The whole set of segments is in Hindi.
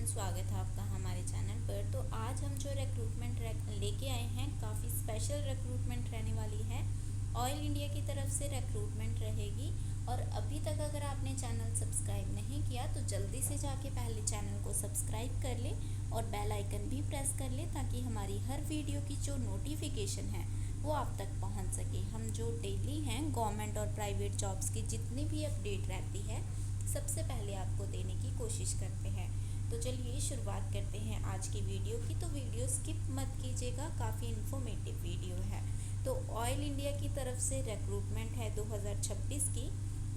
एवरीवन, स्वागत है आपका हमारे चैनल पर। तो आज हम जो रिक्रूटमेंट लेके आए हैं, काफ़ी स्पेशल रिक्रूटमेंट रहने वाली है। ऑयल इंडिया की तरफ से रिक्रूटमेंट रहेगी। और अभी तक अगर आपने चैनल सब्सक्राइब नहीं किया तो जल्दी से जाके पहले चैनल को सब्सक्राइब कर ले और बेल आइकन भी प्रेस कर ले, ताकि हमारी हर वीडियो की जो नोटिफिकेशन है वो आप तक पहुंच सके। हम जो डेली हैं गवर्नमेंट और प्राइवेट जॉब्स की जितनी भी अपडेट रहती है सबसे पहले आपको देने की कोशिश करते हैं। तो चलिए शुरुआत करते हैं आज की वीडियो की। तो वीडियो स्किप मत कीजिएगा, काफ़ी इन्फॉर्मेटिव वीडियो है। तो ऑयल इंडिया की तरफ से रिक्रूटमेंट है 2026 की,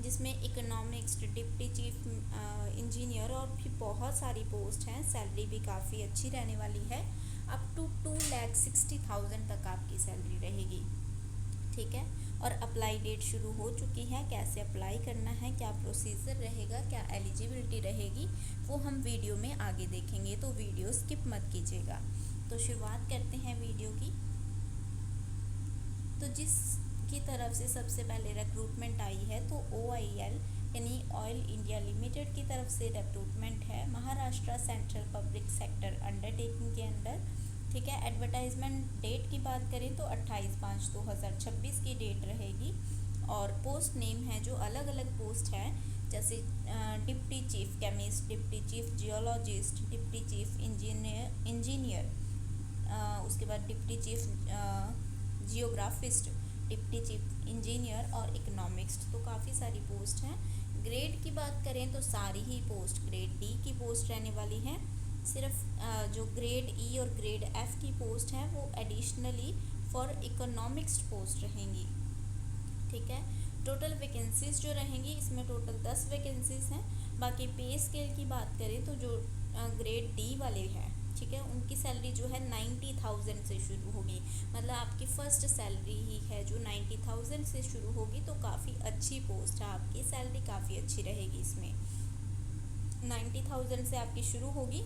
जिसमें इकोनॉमिक्स, डिप्टी चीफ इंजीनियर और भी बहुत सारी पोस्ट हैं। सैलरी भी काफ़ी अच्छी रहने वाली है, अप टू 2,60,000 तक आपकी सैलरी रहेगी। ठीक है। और अप्लाई डेट शुरू हो चुकी है। कैसे अप्लाई करना है, क्या प्रोसीजर रहेगा, क्या एलिजिबिलिटी रहेगी, वो हम वीडियो में आगे देखेंगे। तो वीडियो स्किप मत कीजिएगा। तो शुरुआत करते हैं वीडियो की। तो जिसकी तरफ से सबसे पहले रिक्रूटमेंट आई है तो OIL यानी ऑयल इंडिया लिमिटेड की तरफ से रिक्रूटमेंट है, Maharashtra central public sector undertaking के अंडर। ठीक है। एडवर्टाइजमेंट डेट की बात करें तो 28/5/2026 की डेट रहेगी। और पोस्ट नेम है जो अलग अलग पोस्ट है, जैसे deputy chief chemist, deputy chief geologist, deputy chief engineer, उसके बाद deputy chief geographist, deputy chief engineer और इकोनॉमिक्स। तो काफ़ी सारी पोस्ट हैं। ग्रेड की बात करें तो सारी ही पोस्ट ग्रेड डी की पोस्ट रहने वाली हैं। सिर्फ जो ग्रेड ई और ग्रेड एफ की पोस्ट हैं वो एडिशनली फॉर इकोनॉमिक्स पोस्ट रहेंगी। ठीक है। टोटल वैकेंसीज जो रहेंगी, इसमें टोटल 10 वैकेंसीज हैं। बाकी पे स्केल की बात करें तो जो ग्रेड डी वाले हैं, ठीक है, उनकी सैलरी जो है 90,000 से शुरू होगी। मतलब आपकी फ़र्स्ट सैलरी ही है जो 90,000 से शुरू होगी। तो काफ़ी अच्छी पोस्ट है, आपकी सैलरी काफ़ी अच्छी रहेगी। इसमें 90,000 से आपकी शुरू होगी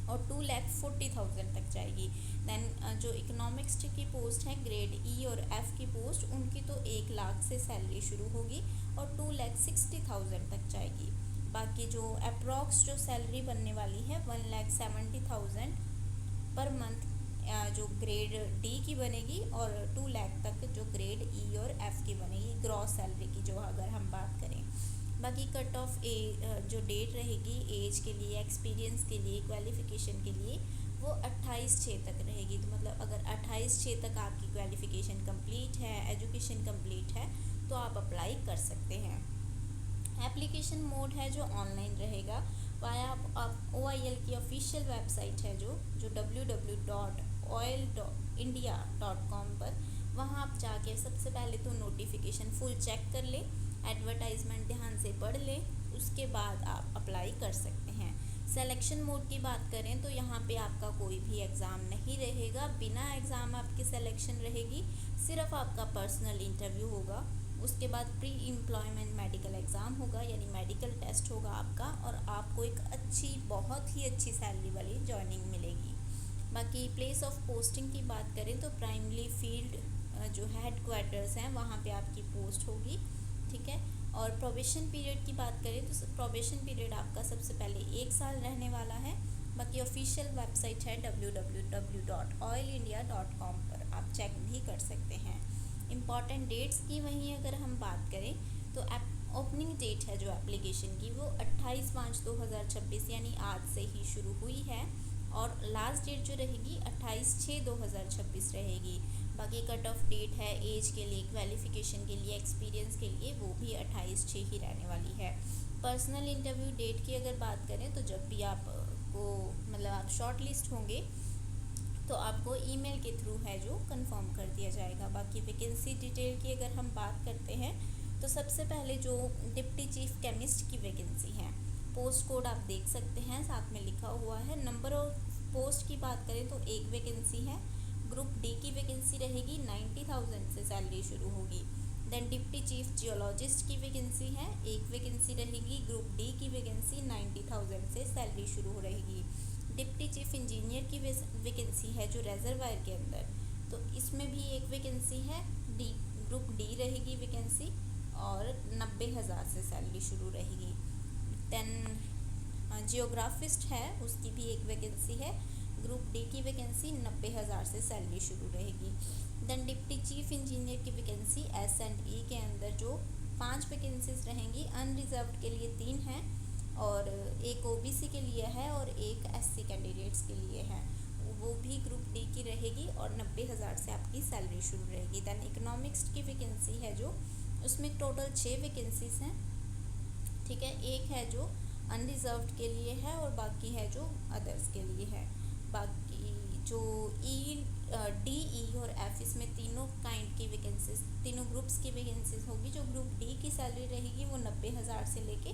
और 2,40,000 तक जाएगी। देन जो इकोनॉमिक्स की पोस्ट है ग्रेड ई और एफ़ की पोस्ट, उनकी तो 1 लाख से सैलरी शुरू होगी और 2,60,000 तक जाएगी। बाकी जो अप्रॉक्स जो सैलरी बनने वाली है 1,70,000 पर मंथ जो ग्रेड डी की बनेगी, और 2 लाख तक जो ग्रेड ई और एफ़ की बनेगी ग्रॉस सैलरी की, जो अगर हम बात करें। बाकी कट ऑफ जो डेट रहेगी एज के लिए, एक्सपीरियंस के लिए, क्वालिफ़िकेशन के लिए, वो 28/6 तक रहेगी। तो मतलब अगर 28/6 तक आपकी क्वालिफ़िकेशन कंप्लीट है, एजुकेशन कंप्लीट है, तो आप अप्लाई कर सकते हैं। एप्लीकेशन मोड है जो ऑनलाइन रहेगा वाया आप OIL की ऑफिशियल वेबसाइट है जो www.oilindia.com पर, वहाँ आप जाके सबसे पहले तो नोटिफिकेशन फुल चेक कर लें, एडवर्टाइजमेंट ध्यान से पढ़ लें, उसके बाद आप अप्लाई कर सकते हैं। सिलेक्शन मोड की बात करें तो यहाँ पे आपका कोई भी एग्ज़ाम नहीं रहेगा, बिना एग्ज़ाम आपकी सिलेक्शन रहेगी। सिर्फ आपका पर्सनल इंटरव्यू होगा, उसके बाद प्री एम्प्लॉयमेंट मेडिकल एग्ज़ाम होगा, यानी मेडिकल टेस्ट होगा आपका, और आपको एक अच्छी, बहुत ही अच्छी सैलरी वाली जॉइनिंग मिलेगी। बाकी प्लेस ऑफ पोस्टिंग की बात करें तो प्राइमरी फील्ड जो हेड क्वार्टर्स हैं वहाँ पे आपकी पोस्ट होगी। ठीक है। और प्रोबेशन पीरियड की बात करें तो प्रोबेशन पीरियड आपका सबसे पहले 1 साल रहने वाला है। बाकी ऑफिशियल वेबसाइट है www.oilindia.com पर, आप चेक भी कर सकते हैं। इम्पॉर्टेंट डेट्स की वहीं अगर हम बात करें तो ओपनिंग डेट है जो एप्लीकेशन की, वो 28/5/2026 यानी आज से ही शुरू हुई है, और लास्ट डेट जो रहेगी 28/6/2026 रहेगी। बाकी कट ऑफ डेट है एज के लिए, क्वालिफ़िकेशन के लिए, एक्सपीरियंस के लिए, वो भी 28/6 ही रहने वाली है। पर्सनल इंटरव्यू डेट की अगर बात करें तो जब भी आपको मतलब आप शॉर्ट लिस्ट होंगे तो आपको ईमेल के थ्रू है जो कंफर्म कर दिया जाएगा। बाकी वैकेंसी डिटेल की अगर हम बात करते हैं तो सबसे पहले जो डिप्टी चीफ केमिस्ट की वैकेंसी है, पोस्ट कोड आप देख सकते हैं साथ में लिखा हुआ है। नंबर ऑफ पोस्ट की बात करें तो 1 वैकेंसी है। ग्रुप डी की वैकेंसी रहेगी, 90,000 से सैलरी शुरू होगी। देन डिप्टी चीफ जियोलॉजिस्ट की वैकेंसी है, 1 वैकेंसी रहेगी। ग्रुप डी की वैकेंसी 90,000 से सैलरी शुरू रहेगी। डिप्टी चीफ इंजीनियर की वैकेंसी है जो रिजर्वायर के अंदर, तो इसमें भी 1 वैकेंसी है। डी ग्रुप डी रहेगी वैकेंसी, और 90,000 से सैलरी शुरू रहेगी। देन जियोग्राफिस्ट है उसकी भी एक वैकेंसी है। ग्रुप डी की वैकेंसी 90,000 से सैलरी शुरू रहेगी। देन डिप्टी चीफ इंजीनियर की वैकेंसी एस एंड ई के अंदर जो 5 वैकेंसीज रहेंगी, अनरिजर्व्ड के लिए 3 हैं और एक ओबीसी के लिए है और एक एससी कैंडिडेट्स के लिए है, वो भी ग्रुप डी की रहेगी और 90,000 से आपकी सैलरी शुरू रहेगी। देन इकोनॉमिक्स की वैकेंसी है जो, उसमें टोटल 6 वैकेंसीज हैं, ठीक है। एक है जो अनरिजर्व्ड के लिए है और बाकी है जो अदर्स के लिए है। बाकी जो ई डी ई और एफ, इसमें तीनों काइंड की वैकेंसीज, तीनों ग्रुप्स की वैकेंसीज होगी। जो ग्रुप डी की सैलरी रहेगी वो 90,000 से लेके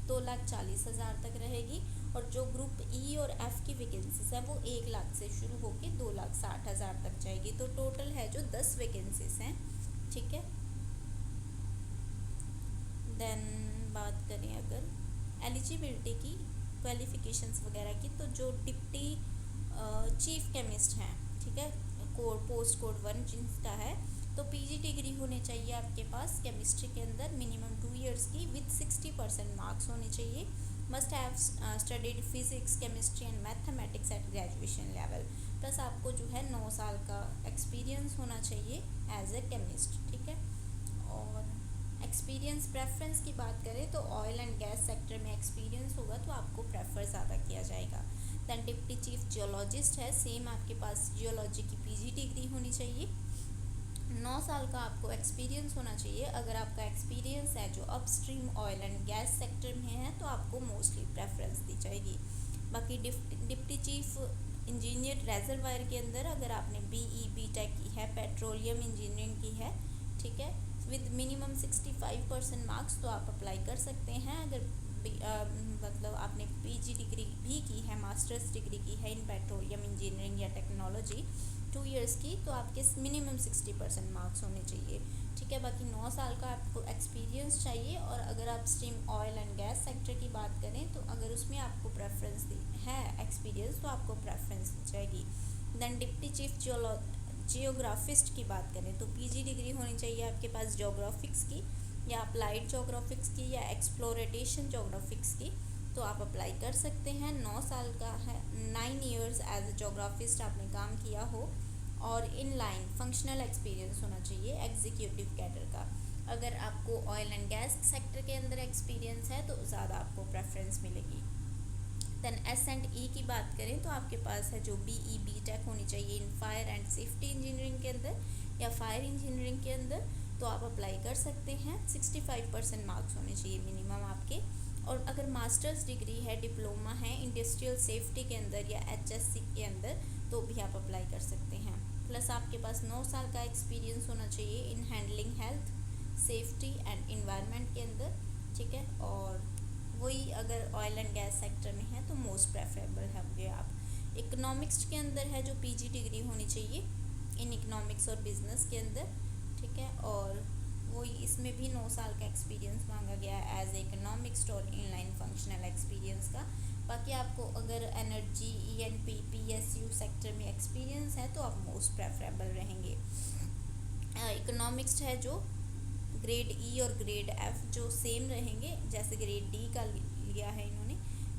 2,40,000 तक रहेगी और जो ग्रुप ई और एफ की वैकेंसीज है वो 1 लाख से शुरू होकर 2,60,000 तक जाएगी। तो टोटल है जो 10 वैकेंसीज हैं, ठीक है। देन बात करें अगर एलिजिबिलिटी की, क्वालिफिकेशंस वगैरह की, तो जो डिप्टी चीफ केमिस्ट हैं, ठीक है, पोस्ट कोड 1 जिनका है, तो पीजी डिग्री होनी चाहिए आपके पास केमिस्ट्री के अंदर मिनिमम 2 इयर्स की विथ 60% मार्क्स होने चाहिए। Must have studied physics, chemistry and mathematics eight graduation level. Plus आपको जो है 9 साल का एक्सपीरियंस होना चाहिए एज ए केमिस्ट, ठीक है। और एक्सपीरियंस प्रेफरेंस की बात करें तो ऑयल एंड गैस सेक्टर में एक्सपीरियंस होगा तो आपको प्रेफर ज़्यादा किया जाएगा। दैन डिप्टी चीफ जियोलॉजिस्ट है, सेम आपके पास जियोलॉजी की पीजी डिग्री होनी चाहिए। 9 साल का आपको एक्सपीरियंस होना चाहिए। अगर आपका एक्सपीरियंस है जो upstream oil and gas sector में है तो आपको मोस्टली प्रेफरेंस दी जाएगी। बाकी डिप्टी चीफ इंजीनियर रेजरवायर के अंदर अगर आपने बीई बीटेक की है, पेट्रोलियम इंजीनियरिंग की है, ठीक है, विद मिनिमम 65% मार्क्स, तो आप अप्लाई कर सकते हैं। अगर मतलब आपने पीजी डिग्री भी की है, मास्टर्स डिग्री की है इन पेट्रोलियम इंजीनियरिंग या टेक्नोलॉजी 2 इयर्स की, तो आपके मिनिमम 60% मार्क्स होने चाहिए, ठीक है। बाकी 9 साल का आपको एक्सपीरियंस चाहिए। और अगर आप stream oil and gas sector की बात करें तो अगर उसमें आपको प्रेफरेंस दी है एक्सपीरियंस तो आपको प्रेफरेंस दी जाएगी। दैन डिप्टी चीफ जियोग्राफिस्ट की बात करें तो पीजी डिग्री होनी चाहिए आपके पास ज्योग्राफिक्स की या अप्लाइड ज्योग्राफिक्स की या एक्सप्लोरेटेशन ज्योग्राफिक्स की, तो आप अप्लाई कर सकते हैं। 9 साल का है, 9 इयर्स एज ए ज्योग्राफिस्ट आपने काम किया हो और इन लाइन फंक्शनल एक्सपीरियंस होना चाहिए एग्जीक्यूटिव कैडर का। अगर आपको ऑयल एंड गैस सेक्टर के अंदर एक्सपीरियंस है तो ज़्यादा आपको प्रेफरेंस मिलेगी। दैन एस एंड ई की बात करें तो आपके पास है जो बीई बीटेक होनी चाहिए in fire and safety engineering के अंदर या फायर इंजीनियरिंग के अंदर, तो आप अप्लाई कर सकते हैं। 65% मार्क्स होने चाहिए मिनिमम आपके। और अगर मास्टर्स डिग्री है, डिप्लोमा है इंडस्ट्रियल सेफ्टी के अंदर या एचएससी के अंदर, तो भी आप अप्लाई कर सकते हैं। प्लस आपके पास 9 साल का एक्सपीरियंस होना चाहिए in handling health, safety and environment के अंदर, ठीक है। और वही अगर ऑयल एंड गैस सेक्टर में है तो मोस्ट प्रेफरेबल होंगे आप। इकोनॉमिक्स के अंदर है जो पीजी डिग्री होनी चाहिए इन इकोनॉमिक्स और बिजनेस के अंदर, ठीक है। और वही इसमें भी 9 साल का एक्सपीरियंस मांगा गया है एज ए इकोनॉमिक्स और इनलाइन फंक्शनल एक्सपीरियंस का। बाकी आपको अगर एनर्जी, ईएनपी, पीएसयू सेक्टर में एक्सपीरियंस है तो आप मोस्ट प्रेफरेबल रहेंगे। इकोनॉमिक्स है जो ग्रेड ई और ग्रेड एफ जो सेम रहेंगे, जैसे ग्रेड डी का लिया है इन्होंने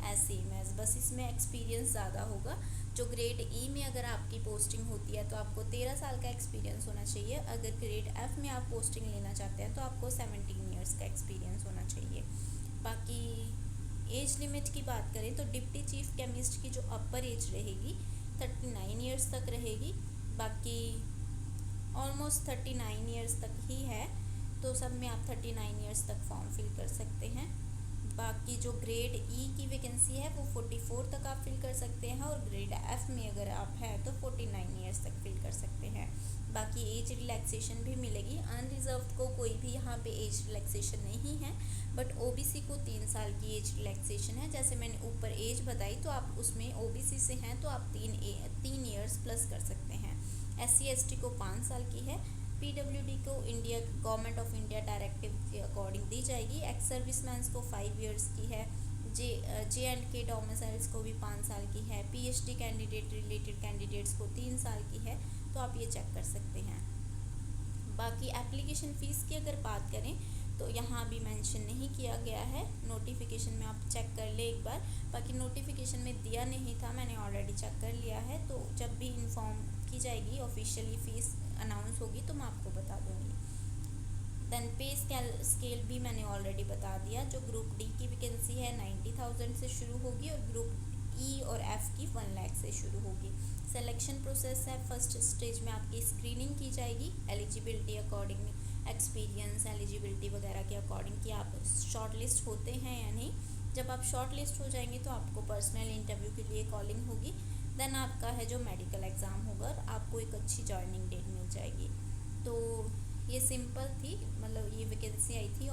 एज सेम एज, बस इसमें एक्सपीरियंस ज़्यादा होगा। जो ग्रेड ई में अगर आपकी पोस्टिंग होती है तो आपको 13 साल का एक्सपीरियंस होना चाहिए। अगर ग्रेड एफ में आप पोस्टिंग लेना चाहते हैं तो आपको 17 ईयर्स का एक्सपीरियंस होना चाहिए। बाकी एज लिमिट की बात करें तो डिप्टी चीफ केमिस्ट की जो अपर एज रहेगी 39 ईयर्स तक रहेगी। बाकी ऑलमोस्ट 39 ईयर्स तक ही है, तो सब में आप 39 ईयर्स तक फॉर्म फिल कर सकते हैं। बाकी जो ग्रेड ई की वैकेंसी है वो 44 तक आप फिल कर सकते हैं और ग्रेड एफ में अगर आप हैं तो 49 ईयर्स तक फिल कर सकते हैं। बाकी एज रिलैक्सेशन भी मिलेगी। अनरिजर्व्ड को कोई भी यहाँ पे एज रिलैक्सेशन नहीं है, बट ओबीसी को 3 साल की एज रिलैक्सेशन है। जैसे मैंने ऊपर एज बताई तो आप उसमें ओबीसी से हैं तो आप 3 ईयर्स प्लस कर सकते हैं। SC ST को 5 साल की है। PWD को India government of India directive के अकॉर्डिंग दी जाएगी। एक्स सर्विसमैन्स को 5 इयर्स की है। J&K डोमिसाइल्स को भी 5 साल की है। PhD कैंडिडेट रिलेटेड कैंडिडेट्स को 3 साल की है, तो आप ये चेक कर सकते हैं। बाकी एप्लीकेशन फ़ीस की अगर बात करें तो यहाँ भी मेंशन नहीं किया गया है। नोटिफिकेशन में आप चेक कर ले एक बार, बाकी नोटिफिकेशन में दिया नहीं था, मैंने ऑलरेडी चेक कर लिया है। तो जब भी इन्फॉर्म की जाएगी, ऑफिशियली फ़ीस अनाउंस होगी तो मैं आपको बता दूँगी। देन पे स्केल भी मैंने ऑलरेडी बता दिया। जो ग्रुप डी की वैकेंसी है 90,000 से शुरू होगी और ग्रुप ई और एफ़ की 1 लाख से शुरू होगी। सिलेक्शन प्रोसेस है, फर्स्ट स्टेज में आपकी स्क्रीनिंग की जाएगी एलिजिबिलिटी अकॉर्डिंग, एक्सपीरियंस, एलिजिबिलिटी वगैरह के अकॉर्डिंग कि आप शॉर्ट लिस्ट होते हैं या नहीं। जब आप शॉर्ट लिस्ट हो जाएंगे तो आपको पर्सनल इंटरव्यू के लिए कॉलिंग होगी। देन आपका है जो मेडिकल एग्ज़ाम होगा और आपको एक अच्छी जॉइनिंग डेट मिल जाएगी। तो ये सिंपल थी, मतलब ये वैकेंसी आई थी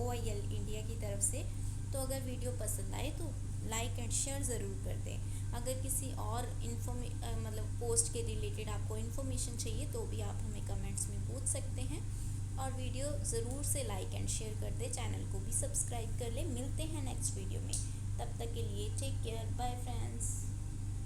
OIL इंडिया की तरफ से। तो अगर वीडियो पसंद आए तो लाइक एंड शेयर ज़रूर कर दें। अगर किसी और मतलब पोस्ट के रिलेटेड आपको इन्फॉर्मेशन चाहिए तो भी आप हमें कमेंट्स में पूछ सकते हैं। और वीडियो ज़रूर से लाइक एंड शेयर कर दें, चैनल को भी सब्सक्राइब कर लें। मिलते हैं नेक्स्ट वीडियो में, तब तक के लिए टेक केयर।